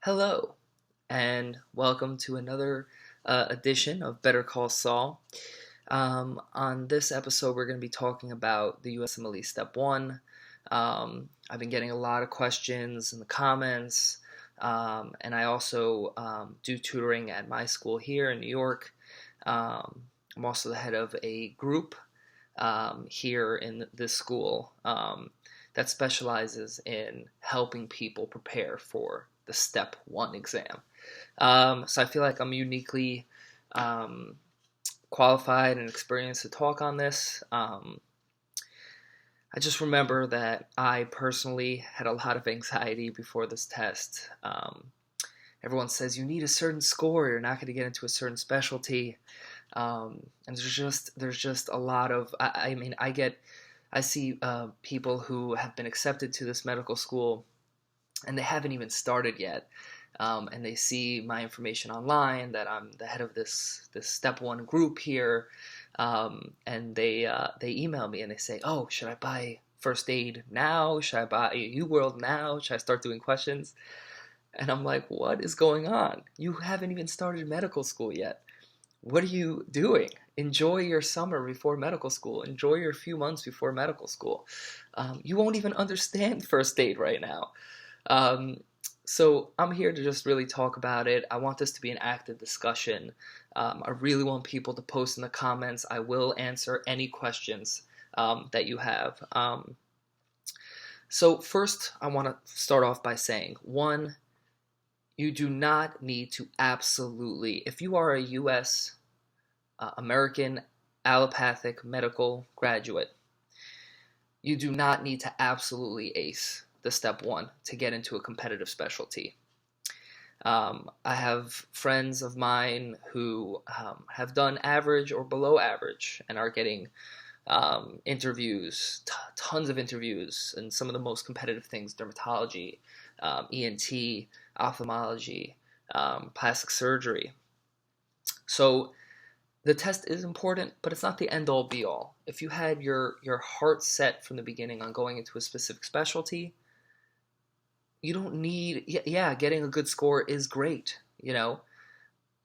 Hello, and welcome to another edition of Better Call Saul. On this episode, we're going to be talking about the USMLE Step 1. I've been getting a lot of questions in the comments, and I also do tutoring at my school here in New York. I'm also the head of a group here in this school that specializes in helping people prepare for the Step 1 exam. So I feel like I'm uniquely um, qualified and experienced to talk on this. I just remember that I personally had a lot of anxiety before this test. Everyone says you need a certain score, you're not going to get into a certain specialty. And there's just a lot of I see people who have been accepted to this medical school and they haven't even started yet. And they see my information online that I'm the head of this Step 1 group here, and they email me and they say, "Oh, should I buy first aid now? Should I buy UWorld now? Should I start doing questions?" And I'm like, "What is going on? You haven't even started medical school yet. What are you doing? Enjoy your summer before medical school. Enjoy your few months before medical school. You won't even understand first aid right now." Um, so I'm here to just really talk about it. I want this to be an active discussion. I really want people to post in the comments. I will answer any questions that you have. So first, I want to start off by saying, one, you do not need to absolutely, if you are a U.S. American allopathic medical graduate, you do not need to absolutely ace the Step 1 to get into a competitive specialty. I have friends of mine who have done average or below average and are getting interviews, tons of interviews, and some of the most competitive things: dermatology, ENT, ophthalmology, plastic surgery. So the test is important, but it's not the end all be all. If you had your heart set from the beginning on going into a specific specialty, you don't need, yeah, getting a good score is great,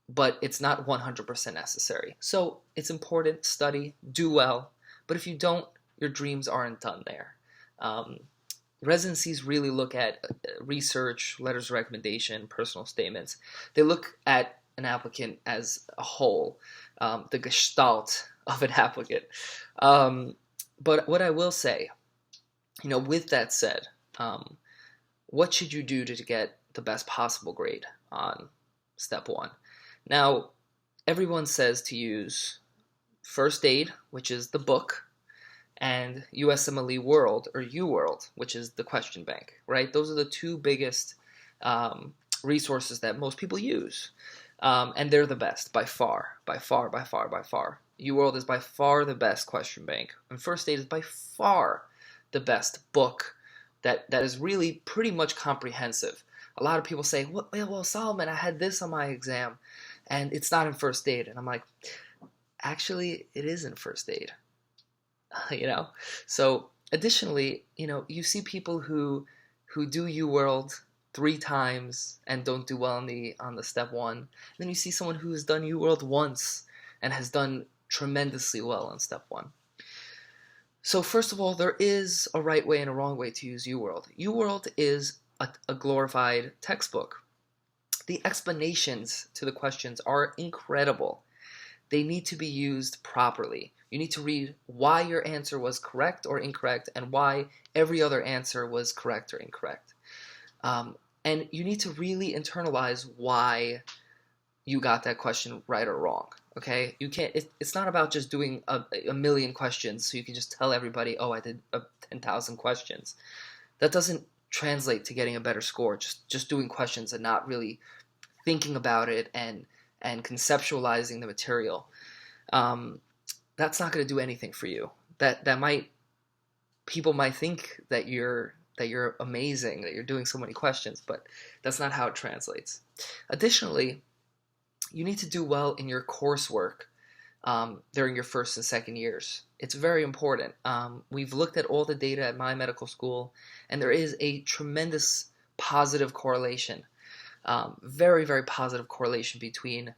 but it's not 100% necessary. So it's important, study, do well, but if you don't, your dreams aren't done there. Um, Residencies really look at research, letters of recommendation, personal statements. They look at an applicant as a whole, the gestalt of an applicant. But what I will say, with that said, what should you do to get the best possible grade on Step 1? Now, everyone says to use First Aid, which is the book, and USMLE World, or UWorld, which is the question bank, right? Those are the two biggest resources that most people use. And they're the best, by far, by far, by far, by far. UWorld is by far the best question bank, and First Aid is by far the best book that is really pretty much comprehensive. A lot of people say, well, Solomon, I had this on my exam, and it's not in First Aid. And I'm like, actually, it is in First Aid. So additionally, you see people who do UWorld 3 times and don't do well on the Step 1. And then you see someone who has done UWorld once and has done tremendously well on Step 1. So first of all, there is a right way and a wrong way to use UWorld. UWorld is a glorified textbook. The explanations to the questions are incredible. They need to be used properly. You need to read why your answer was correct or incorrect and why every other answer was correct or incorrect. And you need to really internalize why you got that question right or wrong. Okay, you can't. It's not about just doing a million questions so you can just tell everybody, "Oh, I did 10,000 questions." That doesn't translate to getting a better score. Just doing questions and not really thinking about it and conceptualizing the material. That's not going to do anything for you. People might think that you're amazing, that you're doing so many questions, but that's not how it translates. Additionally, you need to do well in your coursework during your first and second years. It's very important. We've looked at all the data at my medical school, and there is a tremendous positive correlation Very, very positive correlation between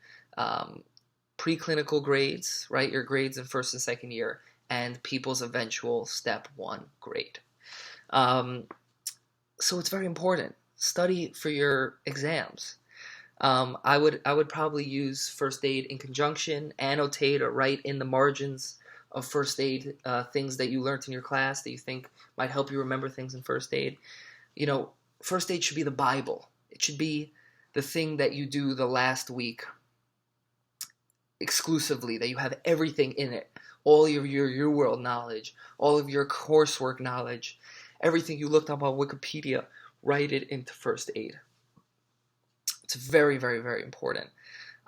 preclinical grades, right, your grades in first and second year, and people's eventual step 1 grade. So it's very important. Study for your exams. I would probably use first aid in conjunction, annotate or write in the margins of first aid things that you learned in your class that you think might help you remember things in first aid. First aid should be the Bible. It should be the thing that you do the last week exclusively, that you have everything in it. All of your world knowledge, all of your coursework knowledge, everything you looked up on Wikipedia, write it into first aid. It's very, very, very important.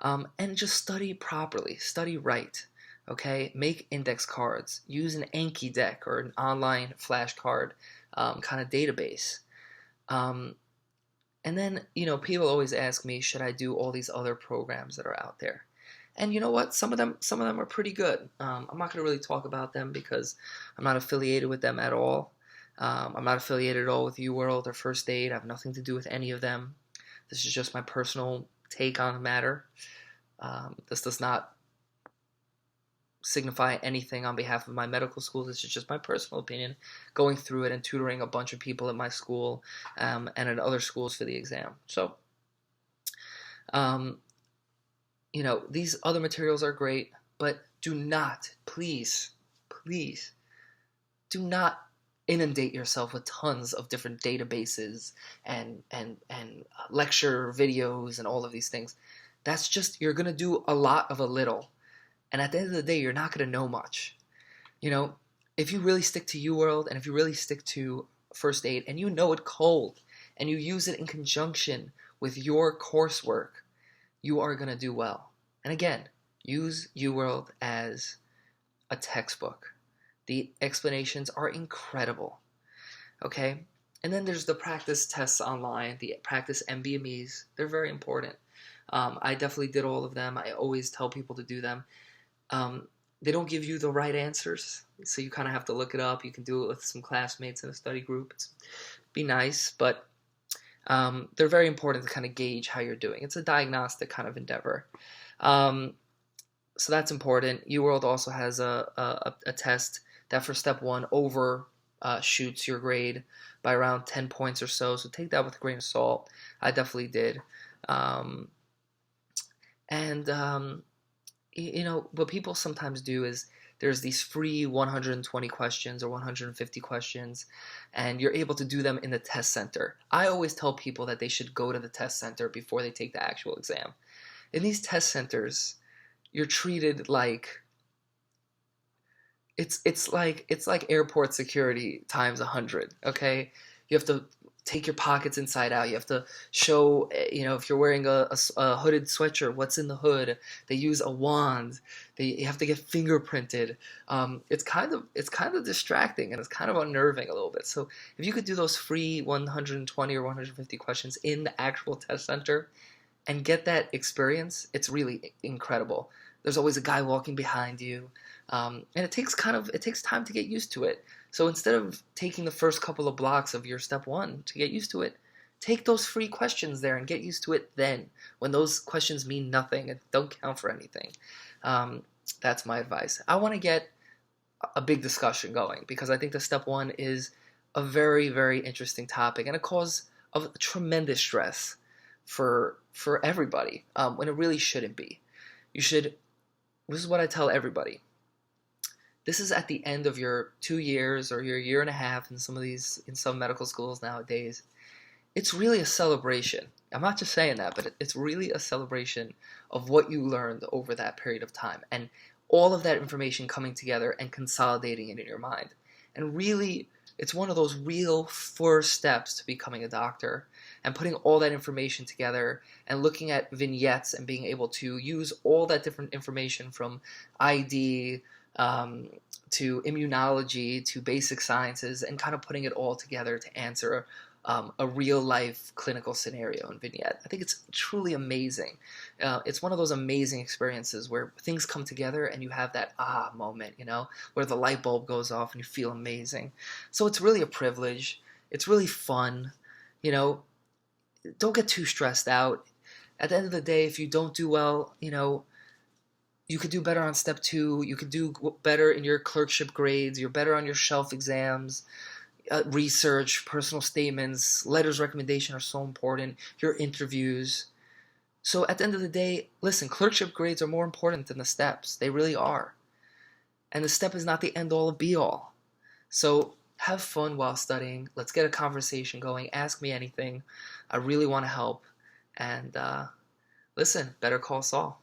And just study properly. Study right. Okay? Make index cards. Use an Anki deck or an online flashcard kind of database. And then, people always ask me, should I do all these other programs that are out there? And you know what? Some of them are pretty good. I'm not going to really talk about them because I'm not affiliated with them at all. I'm not affiliated at all with UWorld or First Aid. I have nothing to do with any of them. This is just my personal take on the matter. This does not signify anything on behalf of my medical school. This is just my personal opinion, going through it and tutoring a bunch of people at my school and at other schools for the exam. So, these other materials are great, but do not, please, do not inundate yourself with tons of different databases and lecture videos and all of these things. That's just, you're going to do a lot of a little. And at the end of the day, you're not going to know much. If you really stick to UWorld and if you really stick to First Aid and you know it cold and you use it in conjunction with your coursework, you are going to do well. And again, use UWorld as a textbook. The explanations are incredible. Okay? And then there's the practice tests online, the practice MBMEs. They're very important. I definitely did all of them. I always tell people to do them. They don't give you the right answers, so you kind of have to look it up. You can do it with some classmates in a study group. Be nice, but they're very important to kind of gauge how you're doing. It's a diagnostic kind of endeavor. So that's important. UWorld also has a test that for step 1 overshoots your grade by around 10 points or so. So take that with a grain of salt. I definitely did. What people sometimes do is there's these free 120 questions or 150 questions, and you're able to do them in the test center. I always tell people that they should go to the test center before they take the actual exam. In these test centers, you're treated like it's like airport security times 100. Okay, you have to take your pockets inside out. You have to show, if you're wearing a hooded sweatshirt, what's in the hood. They use a wand. You have to get fingerprinted. It's kind of distracting and it's kind of unnerving a little bit. So if you could do those free 120 or 150 questions in the actual test center and get that experience, it's really incredible. There's always a guy walking behind you, and it takes time to get used to it. So instead of taking the first couple of blocks of your step 1 to get used to it, take those free questions there and get used to it then, when those questions mean nothing and don't count for anything. That's my advice. I want to get a big discussion going because I think the step 1 is a very, very interesting topic and a cause of tremendous stress for everybody when it really shouldn't be. This is what I tell everybody. This is at the end of your 2 years or your year and a half in some medical schools nowadays. It's really a celebration. I'm not just saying that, but it's really a celebration of what you learned over that period of time and all of that information coming together and consolidating it in your mind. And really, it's one of those real first steps to becoming a doctor and putting all that information together and looking at vignettes and being able to use all that different information from ID to immunology to basic sciences and kind of putting it all together to answer a real-life clinical scenario in vignette. I think it's truly amazing. It's one of those amazing experiences where things come together and you have that moment, where the light bulb goes off and you feel amazing. So it's really a privilege. It's really fun. don't get too stressed out. At the end of the day, if you don't do well, you could do better on step 2. You could do better in your clerkship grades. You're better on your shelf exams. Research, personal statements, letters of recommendation are so important. Your interviews. So at the end of the day, listen, clerkship grades are more important than the steps. They really are. And the step is not the end all of be all. So have fun while studying. Let's get a conversation going. Ask me anything. I really want to help. And listen, better call Saul.